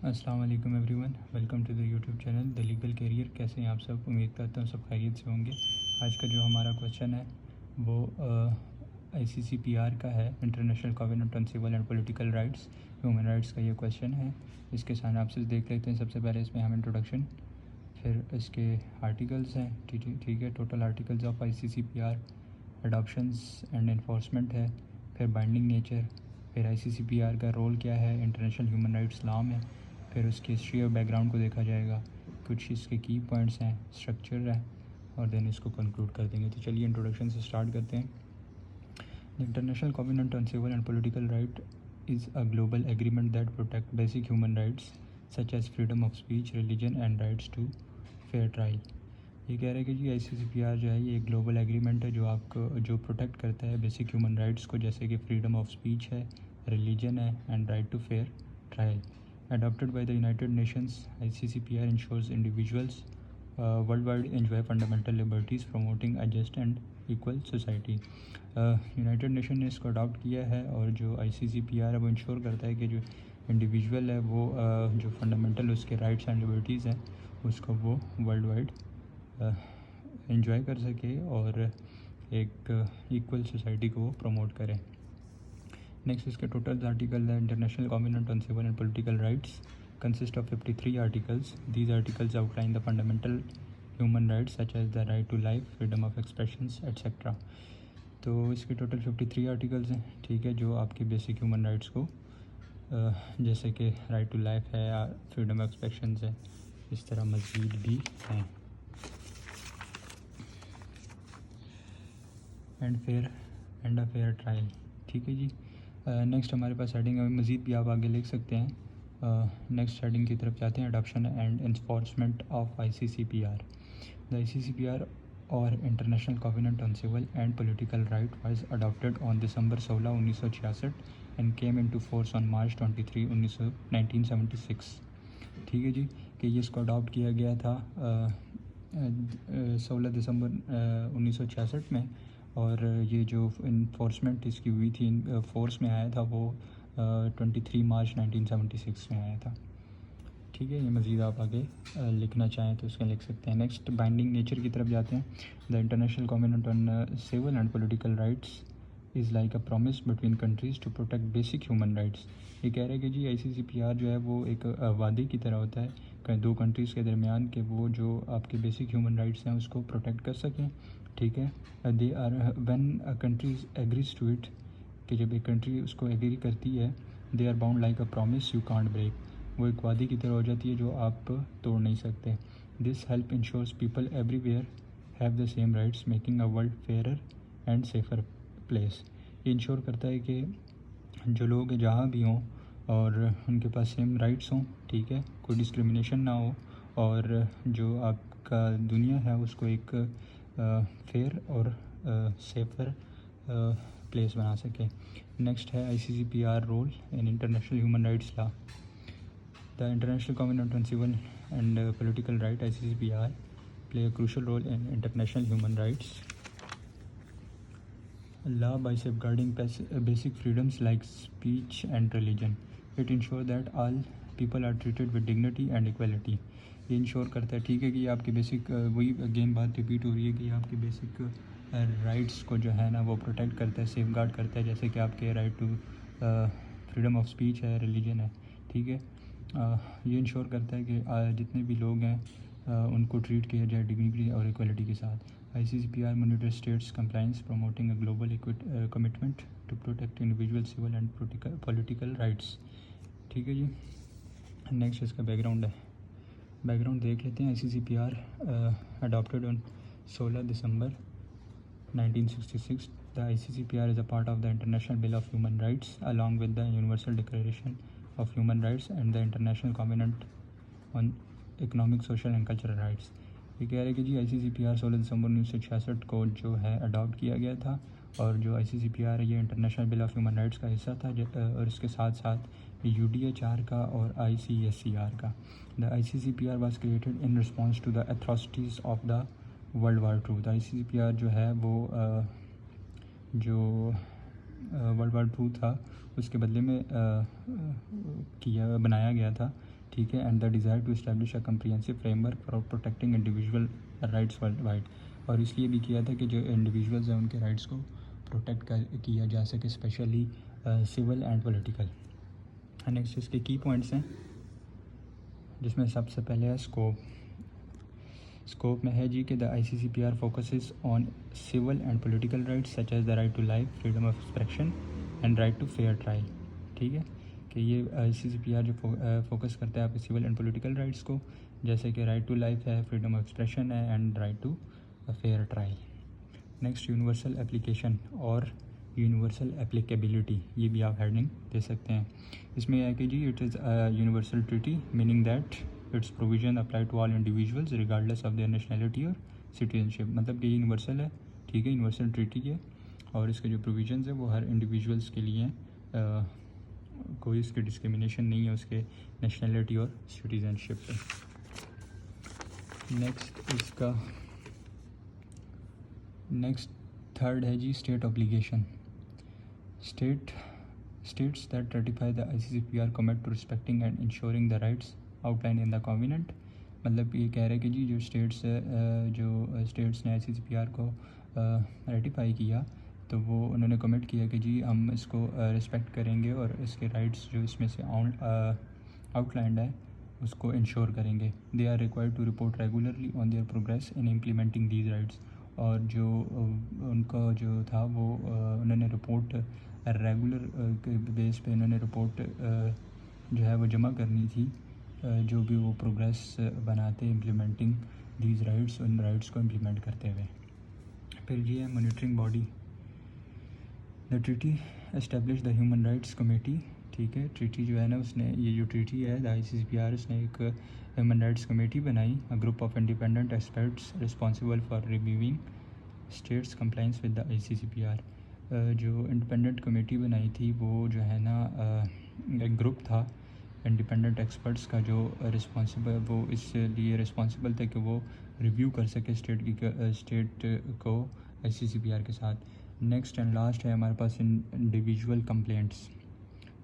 अस्सलाम वालेकुम everyone, welcome to the YouTube channel the legal career. कैसे हैं आप सब? उम्मीद करता हूँ सब खैरियत से होंगे। आज का जो हमारा क्वेश्चन है वो ICCPR का है, international covenant on civil and political rights, human rights का ये क्वेश्चन है। इसके सिनॉप्सिस देख लेते हैं। सबसे पहले इसमें हम इंट्रोडक्शन, फिर इसके आर्टिकल्स हैं, ठीक है। Total articles of ICCPR, adoptions and enforcement है, फिर बाइंडिंग नेचर, फिर ICCPR का रोल क्या है इंटरनेशनल ह्यूमन राइट्स लॉ में, फिर उसकी हिस्ट्री और बैकग्राउंड को देखा जाएगा, कुछ इसके की पॉइंट्स हैं, स्ट्रक्चर है, और देन इसको कंक्लूड कर देंगे। तो चलिए इंट्रोडक्शन से स्टार्ट करते हैं। The international covenant on civil and political right is a global agreement that protect basic human rights such as freedom of speech, religion and rights to fair trial. ये कह रहे हैं कि जी ICCPR जो है ये एक ग्लोबल एग्रीमेंट है जो आपको जो प्रोटेक्ट करता है बेसिक ह्यूमन राइट्स को, जैसे कि फ्रीडम ऑफ स्पीच है, रिलीजन है, and right to fair trial. Adopted by the United Nations, ICCPR ensures individuals worldwide enjoy fundamental liberties, promoting a just and equal society. United nation ने इसको adopt किया है और जो ICCPR है वो इंश्योर करता है कि जो इंडिविजुअल है वो जो फंडामेंटल उसके राइट्स एंड लिबर्टीज़ हैं उसको वो वर्ल्ड वाइड इंजॉय कर सके और एक इक्वल सोसाइटी को वो प्रमोट करें। नेक्स्ट इसके टोटल आर्टिकल है international covenant on civil and political rights consist of 53 articles. These articles outline the fundamental human rights such as the right to life, freedom of expressions etcetera. तो इसके total 53 articles हैं, ठीक है, जो आपकी basic human rights को जैसे कि राइट टू लाइफ है, फ्रीडम ऑफ एक्सप्रेशंस है, इस तरह मज़ीद भी हैं। एंड अ फेयर ट्रायल, ठीक है जी। नेक्स्ट हमारे पास हेडिंग है, मज़ीद भी आप आगे लिख सकते हैं। नेक्स्ट हेडिंग की तरफ जाते हैं, adoption and enforcement of ICCPR। The ICCPR और international covenant on civil and political right was adopted on December 16, 1966 and came into force on March 23, 1976। ठीक है जी, कि ये इसको अडॉप्ट किया गया था 16 दिसंबर 1966 में, और ये जो इन्फोर्समेंट इसकी हुई थी, फोर्स में आया था वो 23 मार्च 1976 में आया था। ठीक है, ये मज़ीद आप आगे लिखना चाहें तो उसका लिख सकते हैं। नेक्स्ट बाइंडिंग नेचर की तरफ जाते हैं। The international covenant on civil and political rights is like a promise between countries to protect basic human rights. ये कह रहे हैं कि जी ICCPR जो है वो एक वादे की तरह होता है दो कंट्रीज़ के दरमियान कि वो जो आपके बेसिक ह्यूमन राइट्स हैं उसको प्रोटेक्ट कर सकें। ठीक है, they are when a countries agrees to it, कि जब एक कंट्री उसको एग्री करती है, they are bound like a promise you can't break, वो एक वादे की तरह हो जाती है जो आप तोड़ नहीं सकते। This help ensures people everywhere have the same rights, making a world fairer and safer place. ये इंश्योर करता है कि जो लोग जहाँ भी हों और उनके पास सेम राइट्स हों, ठीक है, कोई डिस्क्रिमिनेशन ना हो, और जो आपका दुनिया है उसको एक फेयर और सेफर प्लेस बना सके। नेक्स्ट है ICCPR role in international human rights law. The international covenant on civil and political right ICCPR play a crucial role in international human rights law by safeguarding basic freedoms like speech and religion. It ensures that all people are treated with dignity and equality. ये ensure करता है, ठीक है, कि आपकी basic वही again बात repeat हो रही है कि आपकी बेसिक राइट्स को जो है ना वो प्रोटेक्ट करता है, सेफ गार्ड करता है, जैसे कि आपके right to freedom of speech है, रिलीजन है। ठीक है, ये इंश्योर करता है कि जितने भी लोग हैं उनको ट्रीट किया जाए डिग्निटी और इक्वलिटी के साथ। ICCPR monitors states compliance, promoting a global commitment to protect individual civil and political rights। ठीक है जी। नेक्स्ट इसका बैकग्राउंड है, बैकग्राउंड देख लेते हैं। ICCPR adopted on 16 December 1966. The ICCPR is a part of the International Bill of Human Rights along with the Universal Declaration of Human Rights and the International Covenant on Economic, Social and Cultural Rights। ये कह रहे हैं कि जी ICCPR 16 दिसंबर 1966 को जो है adopt किया गया था, और जो ICCPR है ये international bill of human rights का हिस्सा था, और इसके साथ साथ UDHR का और ICSCR का। The ICCPR was created in response to the atrocities of the world war II। The ICCPR जो है वो जो वर्ल्ड वार II था उसके बदले में बनाया गया था, ठीक है, and the desire to establish a comprehensive framework for protecting individual rights world wide. और इसलिए भी किया था कि जो इंडिविजुअल्स हैं उनके राइट्स को प्रोटेक्ट किया जा सके, specially civil and political. Next इसके की पॉइंट्स हैं, जिसमें सबसे पहले है स्कोप में है जी कि the ICCPR focuses on civil and political rights such as the right to life, freedom of expression and right to fair trial. ठीक है, कि ये ICCPR जो फोकस करता है आपके सिविल एंड पॉलिटिकल राइट्स को, जैसे कि राइट टू लाइफ है, फ्रीडम ऑफ एक्सप्रेशन है and right to fair trial. Next universal application और यूनिवर्सल एप्लीकेबिलिटी, ये भी आप हेडिंग दे सकते हैं। इसमें यह है कि जी it is universal treaty meaning that its provision apply to all individuals regardless of their nationality और सिटीजनशिप। मतलब कि यूनिवर्सल है, ठीक है, यूनिवर्सल ट्रीटी है और इसके जो प्रोविजंस है वो हर इंडिविजुअल्स के लिए हैं, कोई इसकी डिस्क्रिमिनेशन नहीं है उसके नेशनैलिटी और सिटीजनशिप पे। नेक्स्ट थर्ड है जी state obligation. States that ratify the ICCPR commit to respecting and ensuring the rights outline in the covenant. मतलब ये कह रहे हैं कि जी जो स्टेट्स ने ICCPR को रेटिफाई किया तो वो उन्होंने कमिट किया कि जी हम इसको रिस्पेक्ट करेंगे और इसके राइट्स जो इसमें से आउटलाइंड है उसको इंश्योर करेंगे। They are required to report regularly on their progress in implementing these rights. और जो उनका जो था वो उन्होंने रिपोर्ट रेगुलर के बेस पे उन्होंने रिपोर्ट जो है वो जमा करनी थी, जो भी वो प्रोग्रेस बनाते इम्प्लीमेंटिंग दीज राइट्स, उन राइट्स को इम्प्लीमेंट करते हुए। फिर ये है monitoring body. The treaty establish the human rights committee. ठीक है, ट्रीटी जो है ना उसने, ये जो ट्रीटी है द ICCPR, उसने एक ह्यूमन राइट्स कमेटी बनाई, a group of independent experts responsible for reviewing states compliance with the ICCPR। जो इंडिपेंडेंट कमेटी बनाई थी वो जो है ना एक ग्रुप था इंडिपेंडेंट एक्सपर्ट्स का जो वो इसलिए रिस्पॉन्सिबल थे कि वो रिव्यू कर सके स्टेट को ICCPR के साथ। नेक्स्ट एंड लास्ट है हमारे पास individual complaints.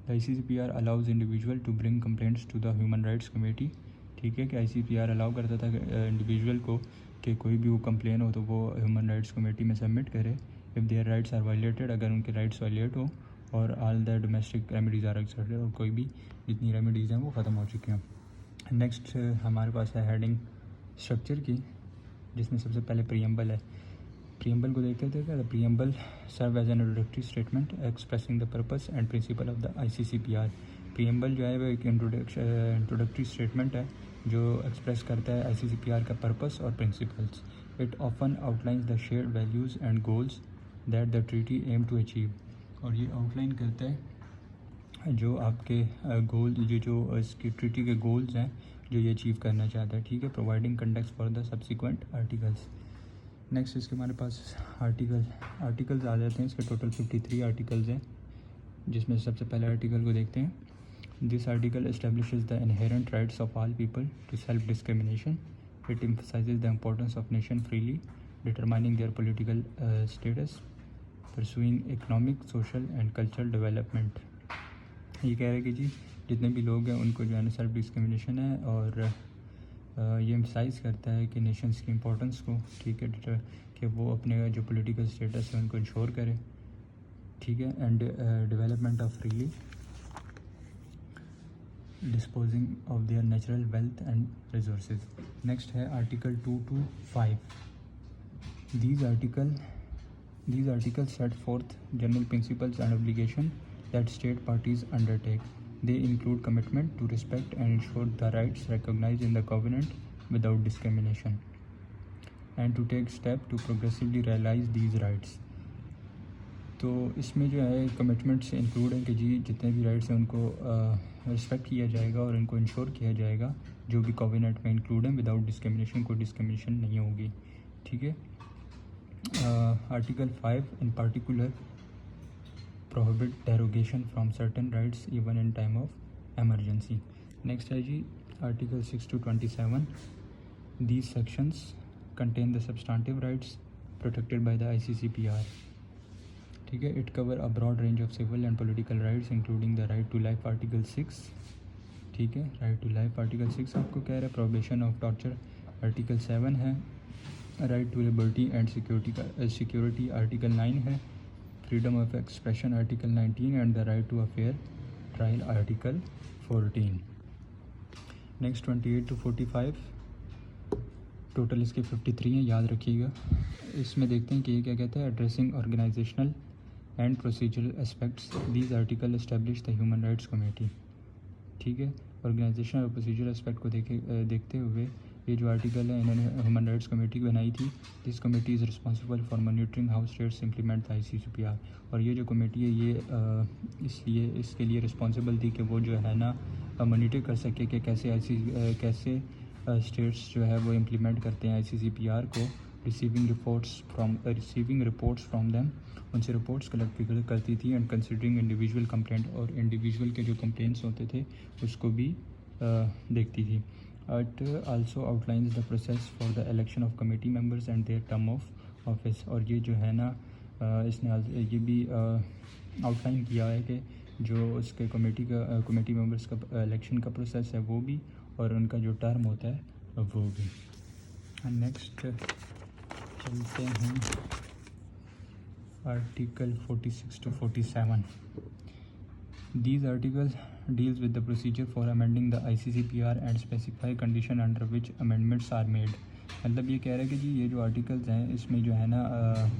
The ICCPR allows individual to bring complaints to the human rights committee. ठीक है, कि ICCPR अलाउ करता था इंडिविजुअल को कि कोई भी वो कंप्लेन हो तो वो ह्यूमन राइट्स कमेटी में सबमिट करे if their rights are violated, अगर उनके राइट्स वायलेट हो, और all the domestic remedies are accepted, और कोई भी जितनी रेमेडीज़ हैं वो ख़त्म हो चुकी हैं। नेक्स्ट हमारे पास है हेडिंग स्ट्रक्चर की, जिसमें सबसे पहले प्रीएम्बल है। प्रीएम्बल को देखते थे क्या, preamble serve as an introductory statement expressing the purpose and principle of the ICCPR। Preamble जो है वो एक इंट्रोडक्टरी स्टेटमेंट है जो एक्सप्रेस करता है ICCPR का पर्पस और principles. It often outlines the shared values and goals that the treaty aim to achieve. और ये आउटलाइन करता है जो आपके गोल, जो इसकी ट्रीटी के गोल्स हैं जो ये अचीव करना चाहता है। ठीक है, providing context for the subsequent articles. Next इसके हमारे पास आर्टिकल्स आ जाते हैं। इसके टोटल 53 आर्टिकल्स हैं, जिसमें सबसे पहले आर्टिकल को देखते हैं। This article establishes the inherent rights of all people to self discrimination. It emphasizes the importance of nation freely determining their political status, pursuing economic, social and cultural development. ये कह रहे हैं कि जी जितने भी लोग हैं उनको जो है ना सेल्फ डिस्क्रिमिनेशन है, और ये एम्फसाइज़ करता है कि नेशंस की इम्पोर्टेंस को, ठीक है, कि वो अपने जो पॉलिटिकल स्टेटस है उनको इंश्योर करे। ठीक है, and development of freely disposing of their natural wealth and resources. Next है article 2 to 5। These articles set forth general principles and obligations that state parties undertake. They include commitment to respect and ensure the rights recognized in the covenant without discrimination, and to take steps to progressively realize these rights. तो इसमें जो है commitments include हैं कि जी जितने भी rights हैं उनको रिस्पेक्ट किया जाएगा और इनको इंश्योर किया जाएगा जो भी कोवेनेंट में इंक्लूड हैं, विदाउट डिस्क्रिमिनेशन, कोई डिस्क्रिमिनेशन नहीं होगी। ठीक है, article 5 in particular prohibit derogation from certain rights even in time of emergency. Next है जी article 6 to 27. These sections contain the substantive rights protected by the ICCPR. ठीक है, it cover a broad range of civil and political rights including the right to life, article 6. ठीक है। Right to life article 6 आपको कह रहा है। Prohibition of torture article 7 है। Right to liberty and security article 9 है। Freedom of expression article 19 and the right to a fair trial article 14। Next 28 to 45, total इसके 53 हैं, याद रखिएगा। इसमें देखते हैं कि ये क्या कहता है। Addressing organisational and procedural aspects these article establish the human rights committee. ठीक है, ऑर्गेनाइजेशनल और प्रोसीजरल एस्पेक्ट को देखते हुए ये जो आर्टिकल है इन्होंने ह्यूमन राइट्स कमेटी बनाई थी। This committee is responsible for monitoring how states implement the ICCPR। और ये जो कमेटी है ये इसके लिए रिस्पॉन्सिबल थी कि वो जो है ना मॉनिटर कर सके कि कैसे स्टेट्स जो है वो इम्प्लीमेंट करते हैं ICCPR को। रिसीविंग रिपोर्ट्स फ्राम देम, उनसे रिपोर्ट्स कलेक्ट करती थी। एंड कंसिडरिंग इंडिविजुअल कंप्लेंट, और इंडिविजुअल के जो कंप्लेंट्स होते थे उसको भी देखती थी। It also outlines the process for the election of committee members and their term of office। और ये जो है ना इसने ये भी आउटलाइन किया है कि जो उसके कमेटी मेंबर्स का इलेक्शन का प्रोसेस है वो भी, और उनका जो टर्म होता है वो भी। नेक्स्ट चलते हैं article 46 to 47। These articles deals with the procedure for amending the ICCPR and specify condition under which amendments are made। मतलब ये कह रहा है कि जी ये जो आर्टिकल्स हैं इसमें जो है ना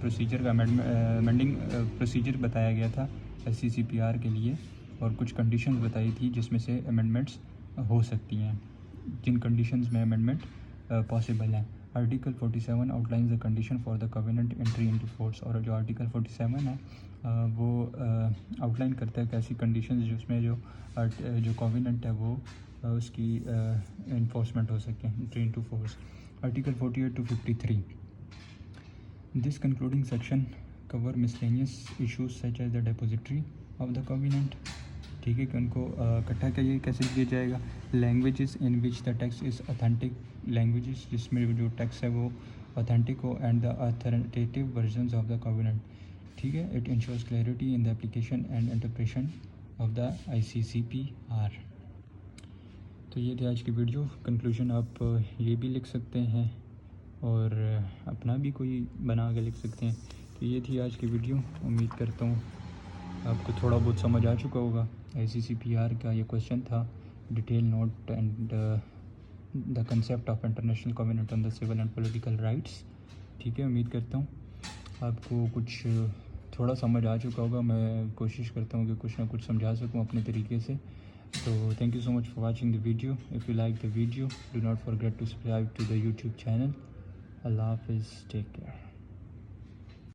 प्रोसीजर का अमेंडिंग प्रोसीजर बताया गया था ICCPR के लिए, और कुछ कंडीशंस बताई थी जिसमें से अमेंडमेंट्स हो सकती हैं, जिन कंडीशंस में अमेंडमेंट पॉसिबल है। Article 47 outlines the condition for the covenant entry into force. और जो आर्टिकल 47 है वो आउटलाइन करता है कि ऐसी कंडीशंस जिसमें जो कवेनेंट है वो उसकी इन्फोर्समेंट हो सके, entry into force. Article 48 to 53, this concluding section cover miscellaneous issues such as the depository of the covenant. ठीक है, कि उनको इकट्ठा कैसे किया जाएगा। Languages in which the text is authentic, languages जिसमें जो टेक्स्ट है वो ऑथेंटिक हो। And the authoritative versions of the covenant. ठीक है, it ensures clarity in the application and interpretation of the ICCPR। तो ये थी आज की वीडियो। कंक्लूजन आप ये भी लिख सकते हैं और अपना भी कोई बना के लिख सकते हैं। तो ये थी आज की वीडियो। उम्मीद करता हूँ आपको थोड़ा बहुत समझ आ चुका होगा। ICCPR का ये क्वेश्चन था, detail note and the concept of international covenant on the civil and political rights. ठीक है, उम्मीद करता हूँ आपको कुछ थोड़ा समझ आ चुका होगा। मैं कोशिश करता हूँ कि कुछ ना कुछ समझा सकूँ अपने तरीके से। तो thank you so much for watching the video. If you like the video, do not forget to subscribe to the YouTube channel. अल्लाह हाफिज़, टेक केयर।